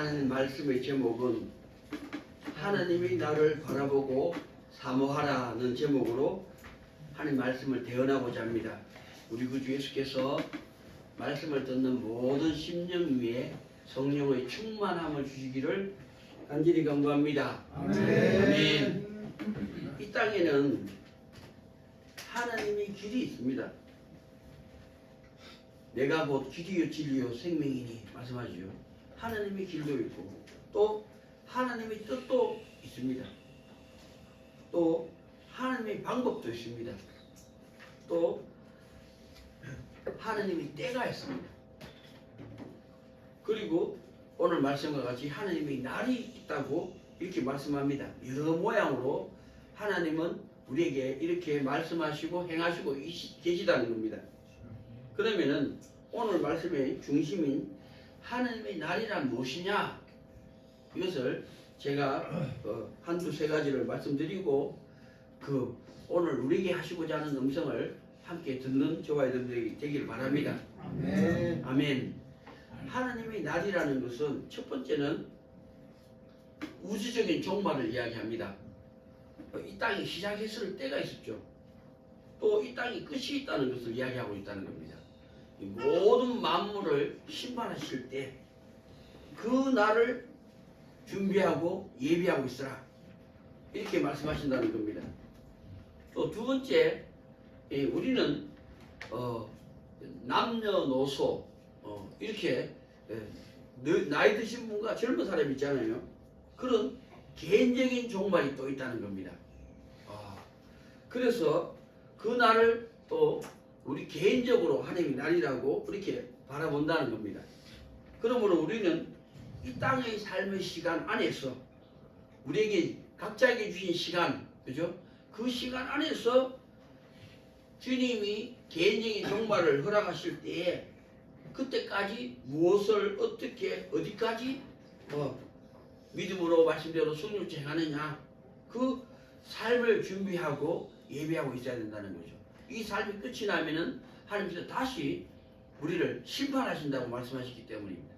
하나님 말씀의 제목은 하나님이 나를 바라보고 사모하라는 제목으로 하나님 말씀을 대언하고자 합니다. 우리 구주 예수께서 말씀을 듣는 모든 심령 위에 성령의 충만함을 주시기를 간절히 간구합니다. 아멘. 이 땅에는 하나님의 길이 있습니다. 내가 곧 길이요 진리요 생명이니 말씀하시죠. 하나님의 길도 있고 또 하나님의 뜻도 있습니다. 또 하나님의 방법도 있습니다. 또 하나님의 때가 있습니다. 그리고 오늘 말씀과 같이 하나님의 날이 있다고 이렇게 말씀합니다. 여러 모양으로 하나님은 우리에게 이렇게 말씀하시고 행하시고 계시다는 겁니다. 그러면은 오늘 말씀의 중심인 하나님의 날이란 무엇이냐, 이것을 제가 한두 세 가지를 말씀드리고 오늘 우리에게 하시고자 하는 음성을 함께 듣는 저와 여러분들이 되기를 바랍니다. 아멘. 아멘. 하나님의 날이라는 것은 첫 번째는 우주적인 종말을 이야기합니다. 이 땅이 시작했을 때가 있었죠. 또 이 땅이 끝이 있다는 것을 이야기하고 있다는 겁니다. 이 모든 만물을 심판하실 때 그 날을 준비하고 예비하고 있으라, 이렇게 말씀하신다는 겁니다. 또 두 번째, 우리는 남녀노소 이렇게 나이 드신 분과 젊은 사람이 있잖아요. 그런 개인적인 종말이 또 있다는 겁니다. 그래서 그 날을 또 우리 개인적으로 하나님의 날이라고 그렇게 바라본다는 겁니다. 그러므로 우리는 이 땅의 삶의 시간 안에서 우리에게 각자에게 주신 시간, 그죠? 그 시간 안에서 주님이 개인적인 종말을 허락하실 때에 그때까지 무엇을 어떻게 어디까지 믿음으로 말씀대로 순종치 행하느냐, 그 삶을 준비하고 예비하고 있어야 된다는 거죠. 이 삶이 끝이 나면은 하나님께서 다시 우리를 심판하신다고 말씀하셨기 때문입니다.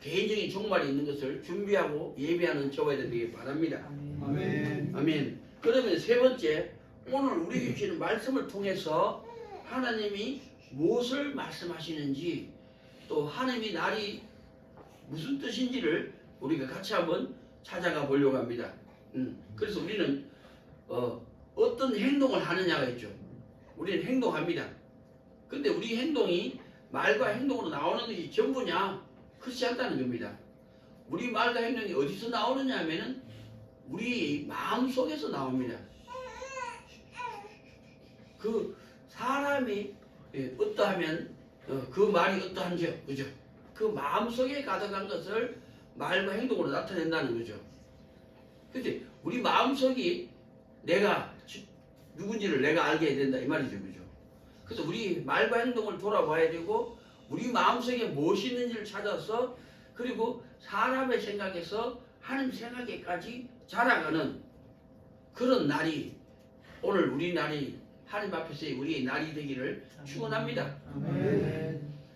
개인적인 종말이 있는 것을 준비하고 예비하는 저와 되기 바랍니다. 아멘. 아멘. 그러면 세 번째, 오늘 우리에게 주시는 말씀을 통해서 하나님이 무엇을 말씀하시는지, 또 하나님의 날이 무슨 뜻인지를 우리가 같이 한번 찾아가 보려고 합니다. 그래서 우리는 어떤 행동을 하느냐가 있죠. 우리는 행동합니다. 근데 우리 행동이 말과 행동으로 나오는 것이 전부냐? 그렇지 않다는 겁니다. 우리 말과 행동이 어디서 나오느냐 하면은 우리 마음속에서 나옵니다. 그 사람이 어떠하면 그 말이 어떠한지요, 그죠? 그 마음속에 가득한 것을 말과 행동으로 나타낸다는 거죠. 그치? 우리 마음속이 내가 누군지를 내가 알게 해야 된다, 이 말이죠, 그죠? 그래서 우리 말과 행동을 돌아봐야 되고, 우리 마음속에 무엇이 있는지를 찾아서, 그리고 사람의 생각에서 하나님 생각에까지 자라가는 그런 날이, 오늘 우리 날이 하나님 앞에서의 우리의 날이 되기를 축원합니다.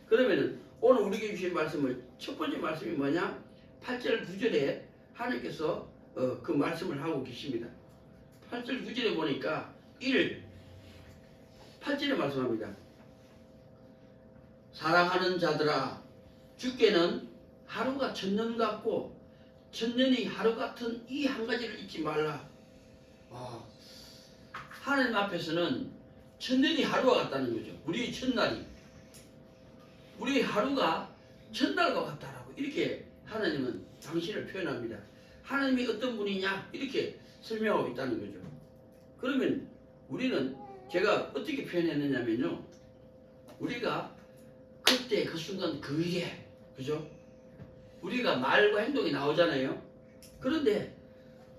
그러면은 오늘 우리에게 주신 말씀을, 첫 번째 말씀이 뭐냐? 8절 9절에 하나님께서 그 말씀을 하고 계십니다. 8절 9절에 보니까 8절에 말씀합니다. 사랑하는 자들아, 주께는 하루가 천년 같고 천년이 하루 같은 이 한 가지를 잊지 말라. 하나님 앞에서는 천년이 하루와 같다는 거죠. 우리의 첫날이, 우리의 하루가 천날과 같다라고 이렇게 하나님은 당신을 표현합니다. 하나님이 어떤 분이냐, 이렇게 설명하고 있다는 거죠. 그러면 우리는, 제가 어떻게 표현했느냐면요, 우리가 그때 그 순간 그 일에, 그죠? 우리가 말과 행동이 나오잖아요. 그런데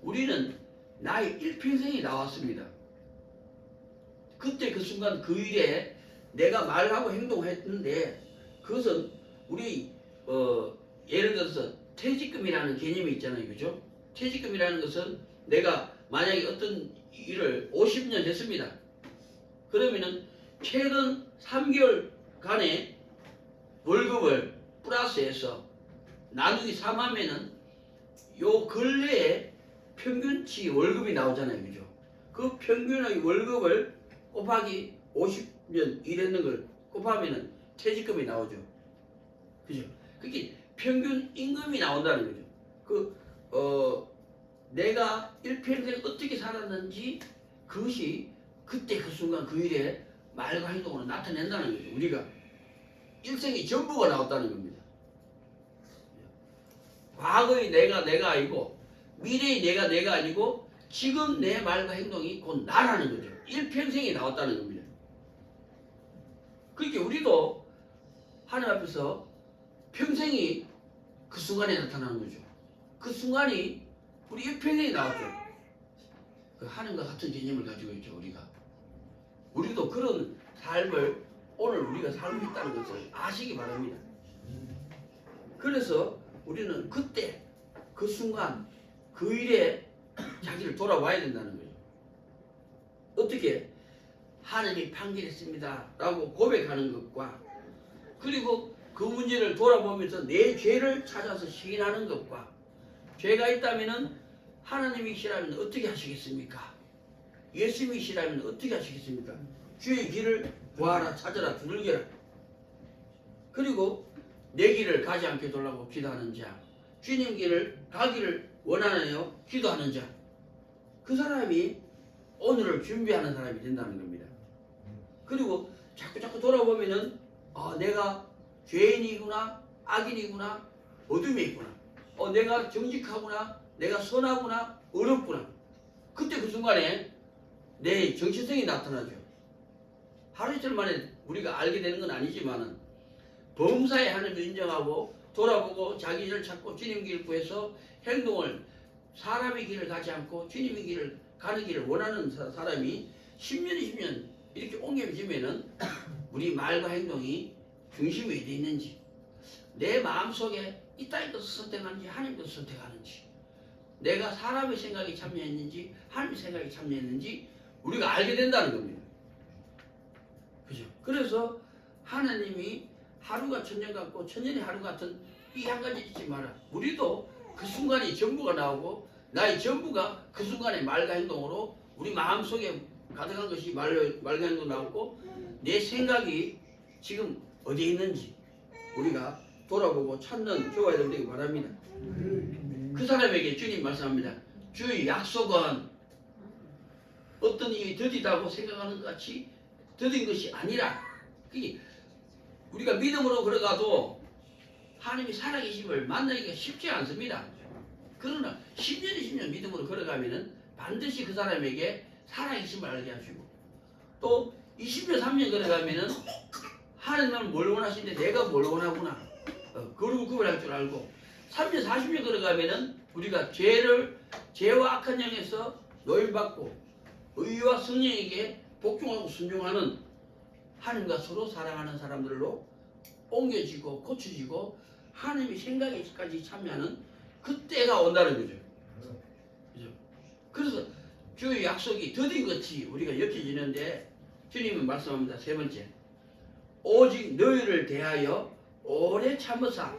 우리는 나의 일평생이 나왔습니다. 그때 그 순간 그 일에 내가 말하고 행동했는데, 그것은 우리 예를 들어서 퇴직금이라는 개념이 있잖아요, 그죠? 퇴직금이라는 것은 내가 만약에 어떤 일을 50년 했습니다. 그러면은 최근 3개월간의 월급을 플러스해서 나누기 3하면은 요 근래에 평균치 월급이 나오잖아요. 그죠? 그 평균의 월급을 곱하기 50년 일했는 걸 곱하면은 퇴직금이 나오죠. 그죠? 그게 평균 임금이 나온다는 거죠. 내가 일평생 어떻게 살았는지 그것이 그때 그 순간 그 일에 말과 행동으로 나타낸다는 거죠. 우리가 일생의 전부가 나왔다는 겁니다. 과거의 내가 아니고 미래의 내가 아니고 지금 내 말과 행동이 곧 나라는 거죠. 일평생이 나왔다는 겁니다. 그러니까 우리도 하나님 앞에서 평생이 그 순간에 나타나는 거죠. 그 순간이 우리 일평생이 나왔죠. 그 하나님과 같은 개념을 가지고 있죠. 우리도 그런 삶을 오늘 우리가 살고 있다는 것을 아시기 바랍니다. 그래서 우리는 그때 그 순간 그 일에 자기를 돌아와야 된다는 거예요. 어떻게? 하나님이 판결했습니다 라고 고백하는 것과 그리고 그 문제를 돌아보면서 내 죄를 찾아서 시인하는 것과 죄가 있다면 하나님이시라면 어떻게 하시겠습니까? 예수님이시라면 어떻게 하시겠습니까? 주의 길을 구하라 찾아라 두들겨라. 그리고 내 길을 가지 않게 돌라고 기도하는 자, 주님 길을 가기를 원하나요? 기도하는 자, 그 사람이 오늘을 준비하는 사람이 된다는 겁니다. 그리고 자꾸 돌아보면은 내가 죄인이구나, 악인이구나, 어둠에 있구나, 내가 정직하구나, 내가 선하구나, 어렵구나. 그때 그 순간에 내 정체성이 나타나죠. 하루 이틀 만에 우리가 알게 되는 건 아니지만은 범사에 하나님을 인정하고 돌아보고 자기 길을 찾고 주님 길을 구해서 행동을 사람의 길을 가지 않고 주님의 길을 가는 길을 원하는 사람이 10년, 20년 이렇게 옮겨지면은 우리 말과 행동이 중심이 어디 있는지, 내 마음속에 이따위 것을 선택하는지 하나님 것을 선택하는지, 내가 사람의 생각이 참여했는지 하나님의 생각이 참여했는지 우리가 알게 된다는 겁니다. 그죠? 그래서 하나님이 하루가 천년 같고 천년이 하루 같은 이 한 가지 잊지 마라. 우리도 그 순간이 전부가 나오고 나의 전부가 그 순간의 말과 행동으로 우리 마음속에 가득한 것이 말과 행동 나오고 내 생각이 지금 어디에 있는지 우리가 돌아보고 찾는 교회가 되기 바랍니다. 그 사람에게 주님 말씀합니다. 주의 약속은 어떤 일이 더디다고 생각하는 것 같이 더딘 것이 아니라, 그게 우리가 믿음으로 걸어가도 하나님이 살아계심을 만나기가 쉽지 않습니다. 그러나 10년, 20년 믿음으로 걸어가면은 반드시 그 사람에게 살아계심을 알게 하시고, 또 20년, 3년 걸어가면은 하나님은 뭘 원하시는데 내가 뭘 원하구나, 그리고 구별할 줄 알고, 3년, 40년 걸어가면은 우리가 죄와 악한 영에서 노임받고 의와 성령에게 복종하고 순종하는 하나님과 서로 사랑하는 사람들로 옮겨지고 고쳐지고 하나님의 생각에까지 참여하는 그때가 온다는 거죠. 그죠? 그래서 주의 약속이 더딘 것이 우리가 엮여지는데 주님은 말씀합니다. 세 번째, 오직 너희를 대하여 오래 참으사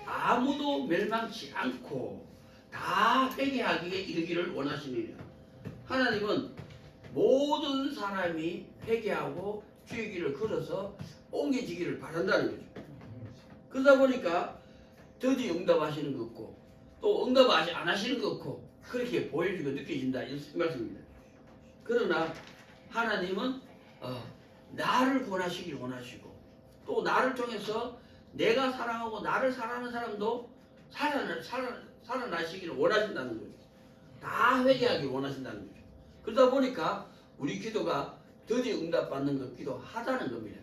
아무도 멸망치 않고 다 회개하기에 이르기를 원하시느니라. 하나님은 모든 사람이 회개하고 주의 길을 걸어서 옮겨지기를 바란다는 거죠. 그러다 보니까 더디 응답하시는 것 같고 또 응답 안 하시는 것 같고 그렇게 보여지고 느껴진다 이런 말씀입니다. 그러나 하나님은 나를 구원하시길 원하시고 또 나를 통해서 내가 사랑하고 나를 사랑하는 사람도 살아나시기를 원하신다는 거죠. 다 회개하길 원하신다는 거죠. 그러다 보니까 우리 기도가 더디 응답받는 것 기도하다는 겁니다.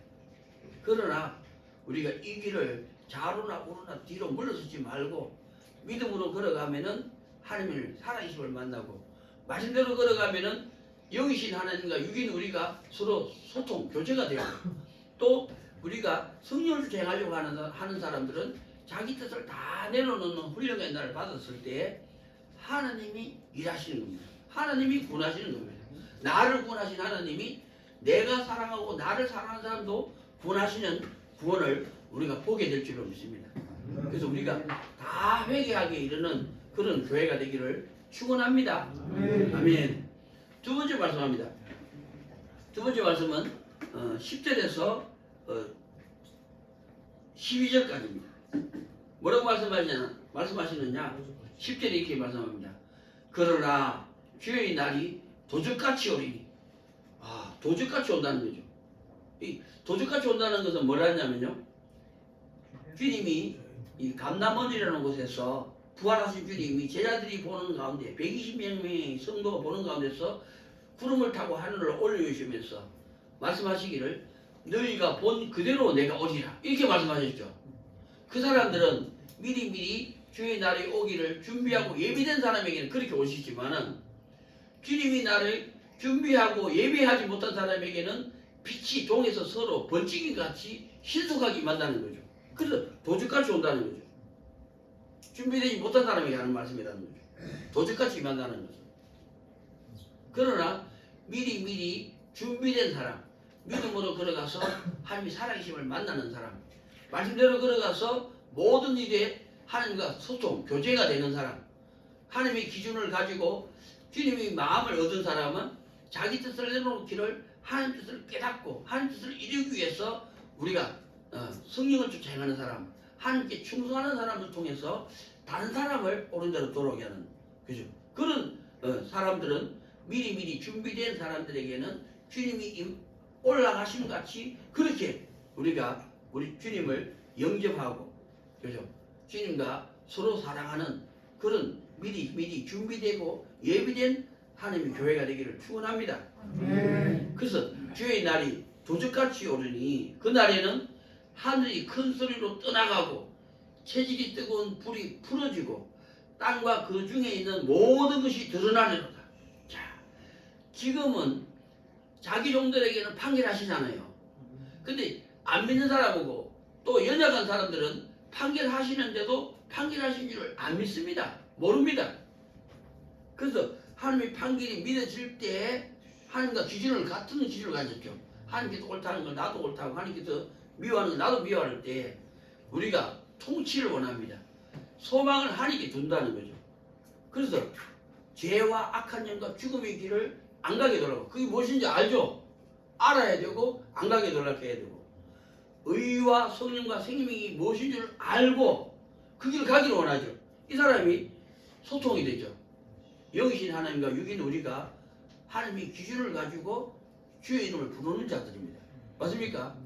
그러나 우리가 이 길을 좌로나 우로나 뒤로 물러서지 말고 믿음으로 걸어가면은 하나님을 살아계심을 만나고 말씀대로 걸어가면은 영이신 하나님과 육인 우리가 서로 소통, 교제가 되고 또 우리가 성령을 수행하려고 하는 사람들은 자기 뜻을 다 내려놓는 훈련의 날을 받았을 때 하나님이 일하시는 겁니다. 하나님이 구원하시는 겁니다. 나를 구원하신 하나님이 내가 사랑하고 나를 사랑하는 사람도 구원하시는 구원을 우리가 보게 될 줄로 믿습니다. 그래서 우리가 다 회개하게 이르는 그런 교회가 되기를 축원합니다. 아멘. 두 번째 말씀합니다. 두 번째 말씀은 10절에서 12절까지입니다. 뭐라고 말씀하시느냐? 10절에 이렇게 말씀합니다. 그러나 주의 날이 도적같이 오리니. 도적같이 온다는 거죠. 이 도적같이 온다는 것은 뭐라냐면요. 주님이 이 감남원이라는 곳에서 부활하신 주님이 제자들이 보는 가운데 120명의 성도가 보는 가운데서 구름을 타고 하늘을 올려주시면서 말씀하시기를 너희가 본 그대로 내가 오리라 이렇게 말씀하셨죠. 그 사람들은 미리미리 주의 날이 오기를 준비하고 예비된 사람에게는 그렇게 오시지만은 주님이 나를 준비하고 예비하지 못한 사람에게는 빛이 동에서 서로 번지기 같이 신속하게 만나는 거죠. 그래서 도적같이 온다는 거죠. 준비되지 못한 사람에게 하는 말씀이라는 거죠. 도적같이 만나는 거죠. 그러나 미리 준비된 사람, 믿음으로 걸어가서 하나님의 살아계심을 만나는 사람, 말씀대로 걸어가서 모든 일에 하나님과 소통, 교제가 되는 사람, 하나님의 기준을 가지고 주님의 마음을 얻은 사람은 자기 뜻을 내놓기를 하나님 뜻을 깨닫고 하나님 뜻을 이루기 위해서 우리가 성령을 쫓아 행하는 사람, 하나님께 충성하는 사람을 통해서 다른 사람을 옳은 대로 돌아오게 하는 그죠? 그런 사람들은 미리 준비된 사람들에게는 주님이 올라가심 같이 그렇게 우리가 우리 주님을 영접하고 그죠? 주님과 서로 사랑하는 그런 미리 준비되고 예비된 하나님의 교회가 되기를 축원합니다. 그래서 주의 날이 도적같이 오르니 그 날에는 하늘이 큰 소리로 떠나가고 체질이 뜨거운 불이 풀어지고 땅과 그 중에 있는 모든 것이 드러나리로다. 자, 지금은 자기 종들에게는 판결하시잖아요. 근데 안 믿는 사람하고 또 연약한 사람들은 판결하시는데도 판결하신 줄을 안 믿습니다. 모릅니다. 그래서 하나님의 판결이 믿어질 때 하나님과 기준을 같은 기준을 가졌죠. 하나님께서 옳다는 걸 나도 옳다고 하나님께서 미워하는 걸 나도 미워할 때 우리가 통치를 원합니다. 소망을 하나님께 둔다는 거죠. 그래서 죄와 악한 영과 죽음의 길을 안 가게 되라고. 그게 무엇인지 알죠? 알아야 되고 안 가게 되라고 해야 되고 의와 성령과 생명이 무엇인 줄 알고 그 길을 가기를 원하죠. 이 사람이 소통이 되죠. 영이신 하나님과 육인 우리가 하나님의 기준을 가지고 주의 이름을 부르는 자들입니다. 맞습니까?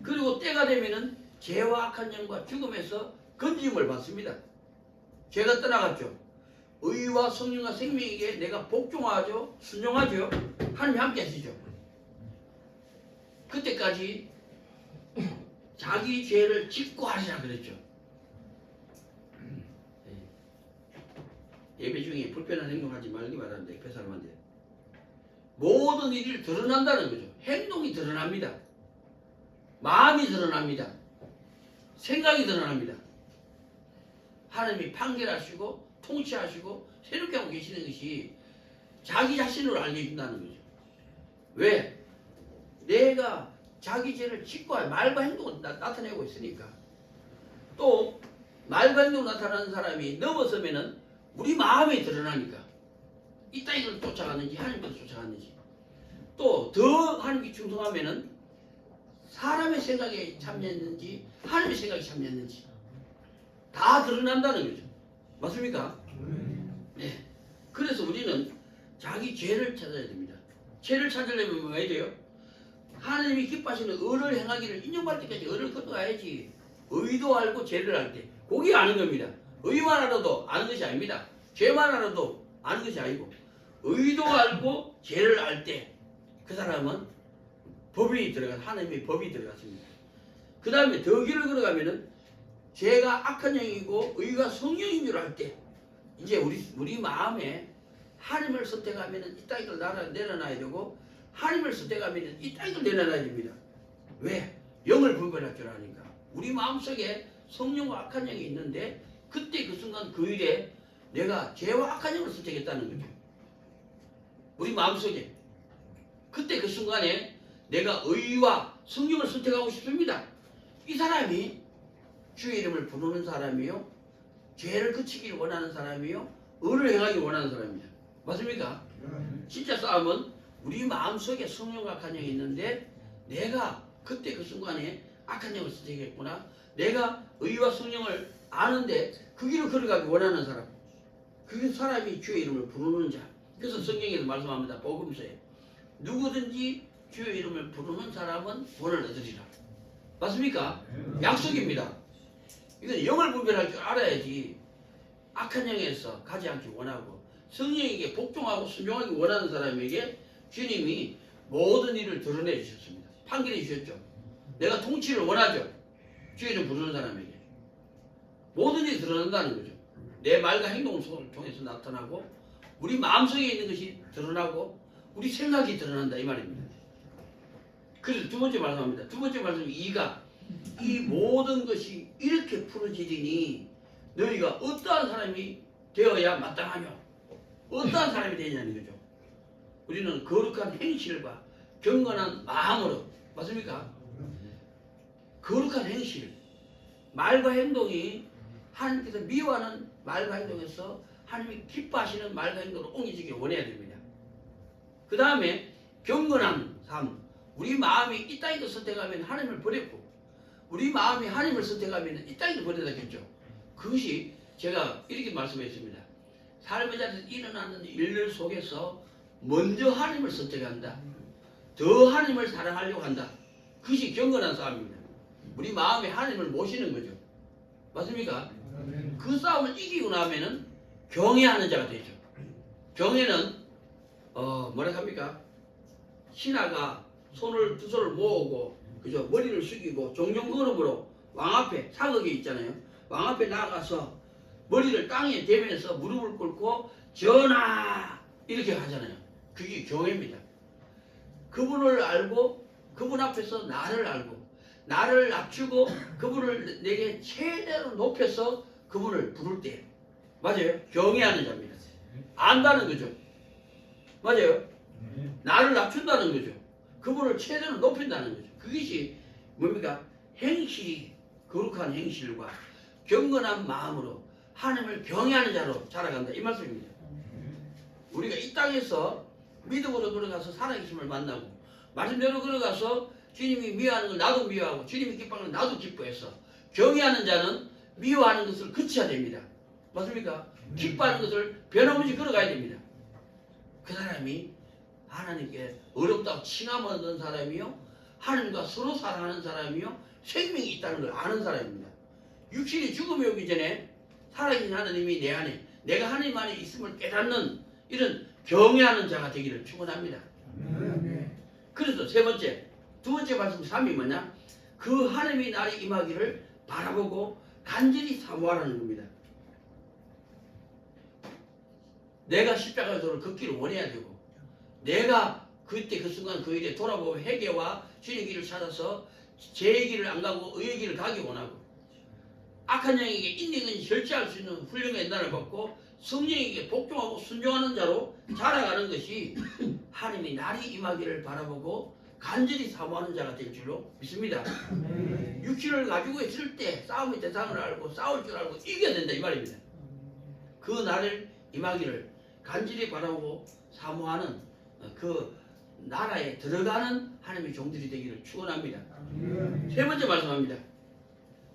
그리고 때가 되면은 죄와 악한 영과 죽음에서 건짐을 받습니다. 죄가 떠나갔죠. 의와 성령과 생명에게 내가 복종하죠. 순종하죠. 하나님이 함께 하시죠. 그때까지 자기 죄를 짓고 하시라 그랬죠. 예배 중에 불편한 행동하지 말기 바랍니다. 옆에 사람한테. 모든 일이 드러난다는 거죠. 행동이 드러납니다. 마음이 드러납니다. 생각이 드러납니다. 하나님이 판결하시고 통치하시고 새롭게 하고 계시는 것이 자기 자신을 알려준다는 거죠. 왜? 내가 자기 죄를 짓고 말과 행동을 나타내고 있으니까. 또 말과 행동으로 나타나는 사람이 넘어서면은 우리 마음이 드러나니까 이 땅을 쫓아가는지 하나님께서 쫓아가는지 또 더 하나님께 충성하면은 사람의 생각에 참여했는지 하나님의 생각에 참여했는지 다 드러난다는 거죠. 맞습니까? 네. 그래서 우리는 자기 죄를 찾아야 됩니다. 죄를 찾으려면 뭐 해야 돼요? 하나님이 기뻐하시는 의를 행하기를 인정받을 때까지 의를 건너가야지. 의도 알고 죄를 알 때 그게 아는 겁니다. 의만 알아도 아는 것이 아닙니다. 죄만 알아도 아는 것이 아니고 의도 알고 죄를 알 때 그 사람은 법이 하나님의 법이 들어갔습니다. 그 다음에 더 길을 걸어가면은 죄가 악한 영이고 의가 성령인 줄 알 때 이제 우리 마음에 하나님을 선택하면은 이 땅을 내려놔야 되고 하나님을 선택하면은 이 땅을 내려놔야 됩니다. 왜? 영을 분별할 줄 아니까. 우리 마음속에 성령과 악한 영이 있는데 그때 그 순간 그 일에 내가 죄와 악한 영을 선택했다는 거죠. 우리 마음속에 그때 그 순간에 내가 의와 성령을 선택하고 싶습니다. 이 사람이 주의 이름을 부르는 사람이요, 죄를 그치기를 원하는 사람이요, 의를 행하기 원하는 사람이야. 맞습니까? 진짜 싸움은 우리 마음속에 성령과 악한 영이 있는데 내가 그때 그 순간에 악한 영을 선택했구나, 내가 의와 성령을 아는데 그 길을 걸어가기 원하는 사람, 그 사람이 주의 이름을 부르는 자. 그래서 성경에서 말씀합니다. 복음서에 누구든지 주의 이름을 부르는 사람은 구원을 얻으리라. 맞습니까? 약속입니다. 이건 영을 분별할 줄 알아야지 악한 영에서 가지 않기 원하고 성령에게 복종하고 순종하기 원하는 사람에게 주님이 모든 일을 드러내 주셨습니다. 판결해 주셨죠. 내가 통치를 원하죠. 주의 이름 부르는 사람에게 모든 일이 드러난다는 거죠. 내 말과 행동을 통해서 나타나고 우리 마음속에 있는 것이 드러나고 우리 생각이 드러난다 이 말입니다. 그래서 두 번째 말씀합니다. 두 번째 말씀 2가 이 모든 것이 이렇게 풀어지리니 너희가 어떠한 사람이 되어야 마땅하며 어떠한 사람이 되냐는 거죠. 우리는 거룩한 행실과 경건한 마음으로, 맞습니까? 거룩한 행실, 말과 행동이 하나님께서 미워하는 말과 행동에서 하나님이 기뻐하시는 말과 행동으로 옮겨지길 원해야 됩니다. 그 다음에 경건한 삶, 우리 마음이 이 땅의 것 선택하면 하나님을 버렸고 우리 마음이 하나님을 선택하면 이 땅의 것 버려야겠죠. 그것이 제가 이렇게 말씀했습니다. 삶의 자리에서 일어나는 일들 속에서 먼저 하나님을 선택한다, 더 하나님을 사랑하려고 한다. 그것이 경건한 싸움입니다. 우리 마음에 하나님을 모시는 거죠. 맞습니까? 그 싸움을 이기고 나면은 경외하는 자가 되죠. 경외는 뭐라 합니까? 신하가 두 손을 모으고 그죠? 머리를 숙이고 종종걸음으로 왕 앞에 사극이 있잖아요. 왕 앞에 나가서 머리를 땅에 대면서 무릎을 꿇고 전하 이렇게 하잖아요. 그게 경외입니다. 그분을 알고 그분 앞에서 나를 알고 나를 낮추고 그분을 내게 최대로 높여서 그분을 부를 때, 맞아요? 경외하는 자입니다. 안다는 거죠. 맞아요? 나를 낮춘다는 거죠. 그분을 최대로 높인다는 거죠. 그것이 뭡니까? 행실이 거룩한 행실과 경건한 마음으로 하나님을 경외하는 자로 자라간다 이 말씀입니다. 우리가 이 땅에서 믿음으로 걸어가서 살아계심을 만나고 말씀대로 걸어가서 주님이 미워하는 걸 나도 미워하고 주님이 기뻐하는 걸 나도 기뻐해서 경외하는 자는 미워하는 것을 그쳐야 됩니다. 맞습니까? 기뻐하는 것을 변함없이 걸어가야 됩니다. 그 사람이 하나님께 어렵다고 칭함 얻는 사람이요, 하나님과 서로 사랑하는 사람이요, 생명이 있다는 걸 아는 사람입니다. 육신이 죽음에 오기 전에 살아계신 하나님이 내 안에, 내가 하나님 안에 있음을 깨닫는 이런 경외하는 자가 되기를 축원합니다. 그래서 두 번째 말씀 3이 뭐냐? 그 하나님이 나를 임하기를 바라보고 간절히 사모하라는 겁니다. 내가 십자가의 도를 걷기를 원해야 되고 내가 그때 그 순간 그 일에 돌아보고 회개와 주님의 길을 찾아서 제 길을 안 가고 의의 길을 가기 원하고 악한 영에게 인내는 절제할 수 있는 훌륭한 날을 받고 성령에게 복종하고 순종하는 자로 자라가는 것이 하나님이 나를 임하기를 바라보고 간절히 사모하는 자가 될 줄로 믿습니다. 육신을 가지고 있을 때 싸움의 대상을 알고 싸울 줄 알고 이겨야 된다 이 말입니다. 그 나를 임하기를 간절히 바라보고 사모하는 그 나라에 들어가는 하나님의 종들이 되기를 축원합니다. 세 번째 말씀합니다.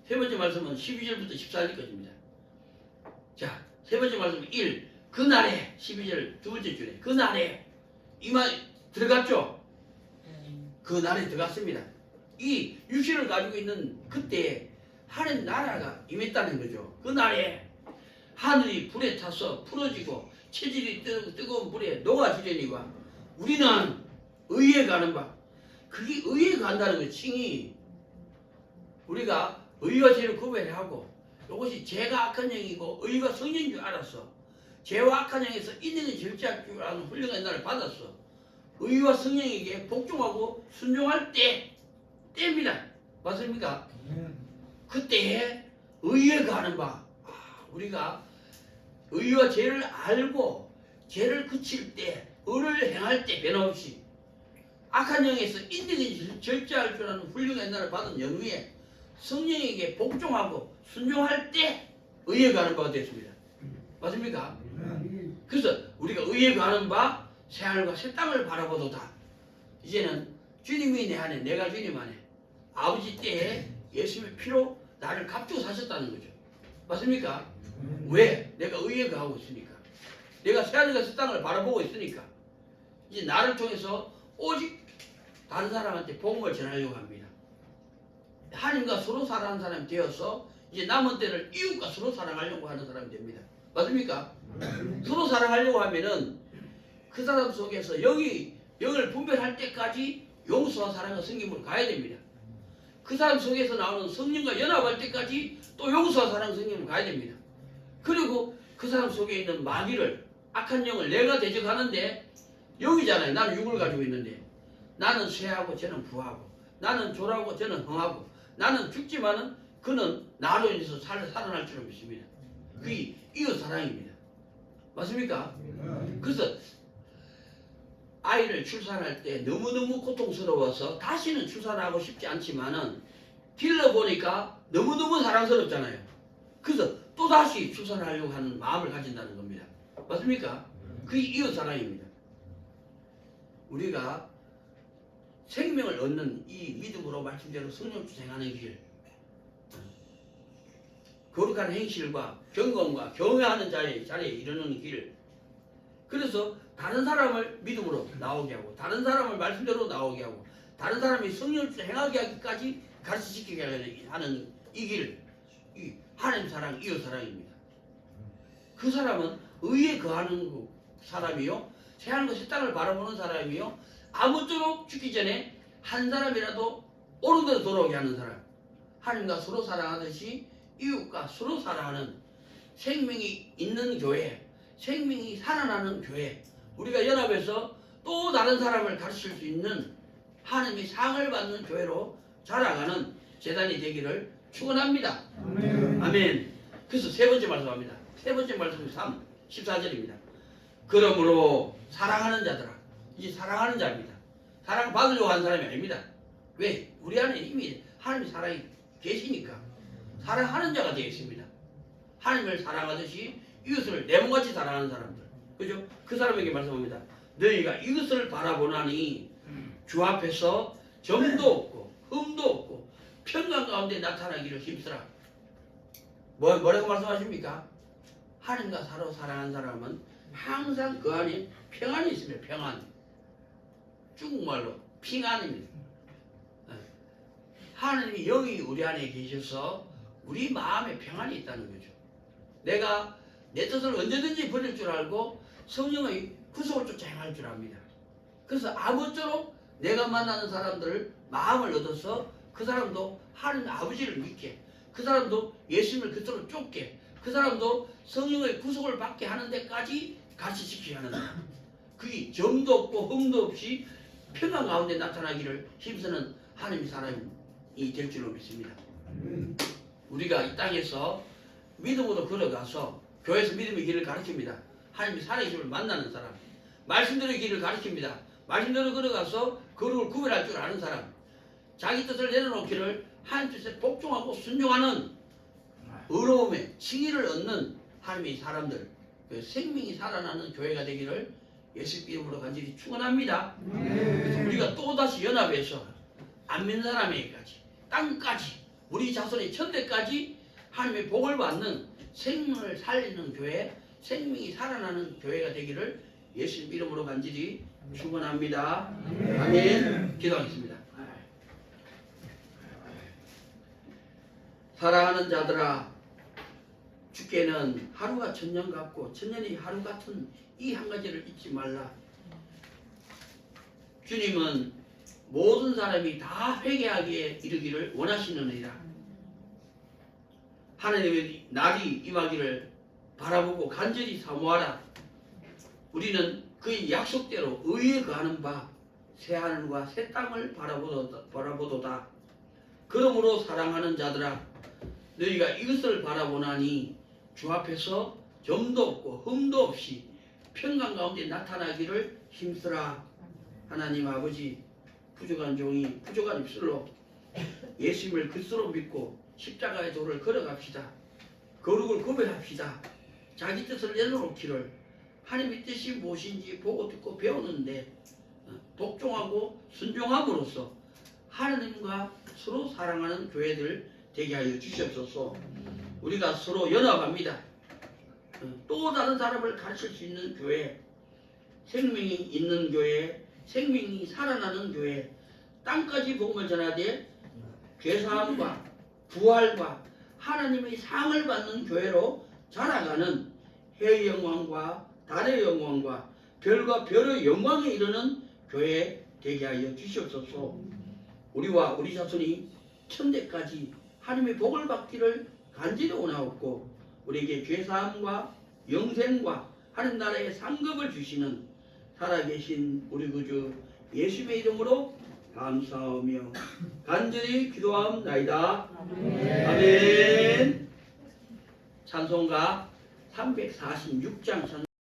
세 번째 말씀은 12절부터 14절까지입니다. 자, 세 번째 말씀은 1. 그날에 12절 두 번째 줄에 그날에 들어갔죠? 그 날에 들어갔습니다. 이 육신을 가지고 있는 그때 하나님 나라가 임했다는 거죠. 그 날에 하늘이 불에 타서 풀어지고 체질이 뜨거운 불에 녹아지려니와 우리는 의에 가는 바, 그게 의에 간다는 거 칭이 우리가 의와 죄를 구별하고 이것이 죄가 악한 영이고 의가 성령인 줄 알았어. 죄와 악한 영에서 인내는 절제할 줄 아는 훌륭한 날을 받았어. 의와 성령에게 복종하고 순종할 때입니다. 맞습니까? 그때에 의에 가는 바, 우리가 의와 죄를 알고 죄를 그칠 때, 의를 행할 때 변함없이 악한 영에서 인내는 절제할 줄 아는 훌륭한 날을 받은 연후에 성령에게 복종하고 순종할 때 의에 가는 바가 됐습니다. 맞습니까? 그래서 우리가 의에 가는 바 새하늘과 새 땅을 바라보도다. 이제는 주님이 내 안에, 내가 주님 안에, 아버지 때에 예수님의 피로 나를 값주고 사셨다는 거죠. 맞습니까? 왜? 내가 의에 가고 있으니까. 내가 새하늘과 새 땅을 바라보고 있으니까. 이제 나를 통해서 오직 다른 사람한테 복음을 전하려고 합니다. 하나님과 서로 사랑하는 사람이 되어서 이제 남은 때를 이웃과 서로 사랑하려고 하는 사람이 됩니다. 맞습니까? 서로 사랑하려고 하면은 그 사람 속에서 영을 분별할 때까지 용서와 사랑과 섬김으로 가야 됩니다. 그 사람 속에서 나오는 성령과 연합할 때까지 또 용서와 사랑과 섬김으로 가야 됩니다. 그리고 그 사람 속에 있는 마귀를, 악한 영을 내가 대적하는데 영이잖아요. 나는 육을 가지고 있는데 나는 쇠하고 저는 부하고, 나는 졸하고 저는 흥하고, 나는 죽지만은 그는 나로 인해서 살아날 줄 믿습니다. 그게 이웃 사랑입니다. 맞습니까? 그래서 아이를 출산할 때 너무너무 고통스러워서 다시는 출산하고 싶지 않지만은 길러보니까 너무너무 사랑스럽잖아요. 그래서 또다시 출산을 하려고 하는 마음을 가진다는 겁니다. 맞습니까? 그게 이웃 사랑입니다. 우리가 생명을 얻는 이 믿음으로 말씀대로 성령 주행하는 길, 거룩한 행실과 경건과 경외하는 자리에 이르는 길. 그래서 다른 사람을 믿음으로 나오게 하고, 다른 사람을 말씀대로 나오게 하고, 다른 사람이 성령을 행하게 하기까지 가르치시키게 하는 이 길, 이 하나님 사랑, 이웃 사랑입니다. 그 사람은 의에 거하는 사람이요, 새하늘과 새 땅을 바라보는 사람이요, 아무쪼록 죽기 전에 한 사람이라도 옳은 데로 돌아오게 하는 사람, 하나님과 서로 사랑하듯이 이웃과 서로 사랑하는 생명이 있는 교회, 생명이 살아나는 교회, 우리가 연합해서 또 다른 사람을 가르칠 수 있는 하나님이 상을 받는 교회로 자라가는 재단이 되기를 축원합니다. 아멘. 그래서 세 번째 말씀합니다. 세 번째 말씀이 14절입니다. 그러므로 사랑하는 자들아, 이제 사랑하는 자입니다. 사랑받으려고 하는 사람이 아닙니다. 왜? 우리 안에 이미 하나님의 사랑이 계시니까 사랑하는 자가 되어 있습니다. 하나님을 사랑하듯이 이웃을 내 몸같이 사랑하는 사람들, 그죠? 그 사람에게 말씀합니다. 너희가 이웃을 바라보나니 주 앞에서 점도 없고 흠도 없고 평강 가운데 나타나기를 힘쓰라. 뭐라고 말씀하십니까? 하나님과 서로 사랑하는 사람은 항상 그 안에 평안이 있습니다. 평안. 중국말로 핑안입니다. 하나님이 영이 우리 안에 계셔서 우리 마음에 평안이 있다는 거죠. 내가 내 뜻을 언제든지 버릴 줄 알고 성령의 구속을 쫓아 행할 줄 압니다. 그래서 아무쪼록 내가 만나는 사람들을 마음을 얻어서 그 사람도 하나님 아버지를 믿게, 그 사람도 예수님을 그쪽으로 쫓게, 그 사람도 성령의 구속을 받게 하는 데까지 같이 지키게 하는 사람. 그게 점도 없고 흠도 없이 평안 가운데 나타나기를 힘쓰는 하나님의 사람이 될 줄로 믿습니다. 우리가 이 땅에서 믿음으로 걸어가서 교회에서 믿음의 길을 가르칩니다. 하나님의 살아계심을 만나는 사람, 말씀대로의 길을 가르칩니다. 말씀대로 걸어가서 거룩을 구별할 줄 아는 사람, 자기 뜻을 내려놓기를 하나님 뜻에 복종하고 순종하는 의로움에 칭의를 얻는 하나님의 사람들, 그 생명이 살아나는 교회가 되기를 예수 이름으로 간절히 축원합니다. 그래서 우리가 또다시 연합해서 안 믿는 사람에게까지, 땅까지, 우리 자손의 천대까지 하나님의 복을 받는 생명을 살리는 교회, 생명이 살아나는 교회가 되기를 예수 이름으로 간절히 축원합니다. 아멘. 기도하겠습니다. 사랑하는 자들아, 주께는 하루가 천년 같고 천년이 하루 같은 이 한 가지를 잊지 말라. 주님은 모든 사람이 다 회개하기에 이르기를 원하시느니라. 하나님의 날이 임하기를 바라보고 간절히 사모하라. 우리는 그의 약속대로 의에 거하는 바 새하늘과 새 땅을 바라보도다. 그러므로 사랑하는 자들아, 너희가 이것을 바라보나니 주 앞에서 점도 없고 흠도 없이 평강 가운데 나타나기를 힘쓰라. 하나님 아버지, 부족한 종이 부족한 입술로 예수님을 그리스도로 믿고 십자가의 도를 걸어갑시다. 거룩을 구별합시다. 자기 뜻을 내려놓기를 하나님의 뜻이 무엇인지 보고 듣고 배우는데 복종하고 순종함으로써 하나님과 서로 사랑하는 교회들 되게 하여 주시옵소서. 우리가 서로 연합합니다. 또 다른 사람을 가르칠 수 있는 교회, 생명이 있는 교회, 생명이 살아나는 교회, 땅까지 복음을 전하되 죄사함과 부활과 하나님의 상을 받는 교회로 자라가는 해의 영광과 달의 영광과 별과 별의 영광에 이르는 교회 되게 하여 주시옵소서. 우리와 우리 자손이 천대까지 하나님의 복을 받기를 간절히 원하옵고 우리에게 죄사함과 영생과 하나님 나라의 상급을 주시는 살아계신 우리 구주 예수님의 이름으로 감사하며 간절히 기도하옵나이다. 아멘. 찬송가 346장 찬송